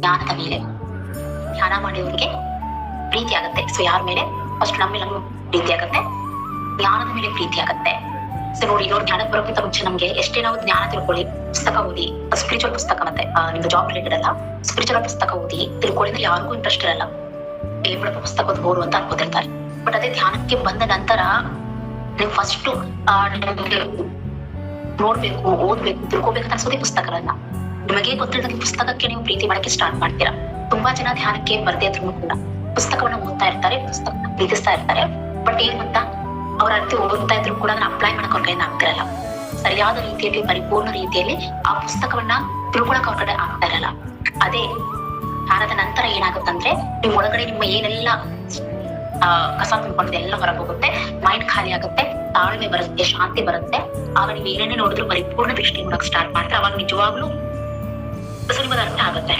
ಜ್ಞಾನದ ಮೇಲೆ. ಧ್ಯಾನ ಮಾಡಿದವರಿಗೆ ಪ್ರೀತಿ ಆಗತ್ತೆ. ಸೊ ಯಾರ ಮೇಲೆ? ಫಸ್ಟ್ ನಮ್ಮ ಮೇಲೆ ಪ್ರೀತಿ ಆಗತ್ತೆ, ಜ್ಞಾನದ ಮೇಲೆ ಪ್ರೀತಿ ಆಗತ್ತೆ. ಸೊ ನೋಡಿ, ಜ್ಞಾನಕ್ಕೆ ಬರೋಕ್ಕಿಂತ ಮುಂಚೆ ನಮ್ಗೆ ಎಷ್ಟೇ ನಾವು ಜ್ಞಾನ ತಿಳ್ಕೊಳ್ಳಿ, ಪುಸ್ತಕ ಓದಿ, ಸ್ಪಿರಿಚುವಲ್ ಪುಸ್ತಕ ಮತ್ತೆ ನಿಮ್ದು ಜಾಬ್ ರಿಲೇಟೆಡ್ ಅಲ್ಲ, ಸ್ಪಿರಿಚುವಲ್ ಪುಸ್ತಕ ಓದಿ ತಿಳ್ಕೊಳ್ಳಿದ್ರೆ ಯಾರಿಗೂ ಇಂಟ್ರೆಸ್ಟ್ ಇರಲ್ಲ. ಬಿಡಪ್ಪ ಪುಸ್ತಕ ಓದು ಅಂತ ಅನ್ಕೋತಿರ್ತಾರೆ. ಬಟ್ ಅದೇ ಧ್ಯಾನಕ್ಕೆ ಬಂದ ನಂತರ ನೀವು ಫಸ್ಟ್ ನೋಡ್ಬೇಕು, ಓದ್ಬೇಕು, ತಿಳ್ಕೊಬೇಕಂತ ಅನ್ಸೋದೇ ಪುಸ್ತಕಗಳನ್ನ. ನಿಮಗೆ ಗೊತ್ತಿಲ್ಲದ ಪುಸ್ತಕಕ್ಕೆ ನೀವು ಪ್ರೀತಿ ಮಾಡಕ್ಕೆ ಸ್ಟಾರ್ಟ್ ಮಾಡ್ತೀರಾ. ತುಂಬಾ ಜನ ಧ್ಯಾನಕ್ಕೆ ಬರ್ದೇ ಇದ್ರು ಕೂಡ ಪುಸ್ತಕವನ್ನ ಓದ್ತಾ ಇರ್ತಾರೆ, ಪುಸ್ತಕನ ಪ್ರೀತಿಸ್ತಾ ಇರ್ತಾರೆ. ಬಟ್ ಏನ್ ಗೊತ್ತಾ, ಅವ್ರ ಅರ್ಥ ಓದ್ತಾ ಇದ್ರು ಕೂಡ ಅದನ್ನ ಅಪ್ಲೈ ಮಾಡಕ್ ಅವ್ರ ಕೈಯಿಂದ ಆಗ್ತಿರಲ್ಲ. ಸರಿಯಾದ ರೀತಿಯಲ್ಲಿ, ಪರಿಪೂರ್ಣ ರೀತಿಯಲ್ಲಿ ಆ ಪುಸ್ತಕವನ್ನ ತಿಳ್ಕೊಳಕ್ ಅವ್ರ ಕಡೆ ಆಗ್ತಾ ಇರಲ್ಲ. ಅದೇ ಧ್ಯಾನದ ನಂತರ ಏನಾಗುತ್ತಂದ್ರೆ, ನಿಮ್ ಒಳಗಡೆ ನಿಮ್ಮ ಏನೆಲ್ಲ ಕಸ ತುಂಬಿಕೊಂಡಿದೆ ಎಲ್ಲ ಹೊರಗೆ ಹೋಗುತ್ತೆ, ಮೈಂಡ್ ಖಾಲಿ ಆಗುತ್ತೆ, ತಾಳ್ಮೆ ಬರುತ್ತೆ, ಶಾಂತಿ ಬರುತ್ತೆ. ಆಗ ನೀವು ಏನೇನೇ ನೋಡಿದ್ರು ಪರಿಪೂರ್ಣ ದೃಷ್ಟಿ ನೋಡಕ್ ಸ್ಟಾರ್ಟ್ ಮಾಡ್ತಾರೆ. ಅವಾಗ ನಿಜವಾಗ್ಲೂ ಸುಲಭದ ಅರ್ಥ ಆಗುತ್ತೆ.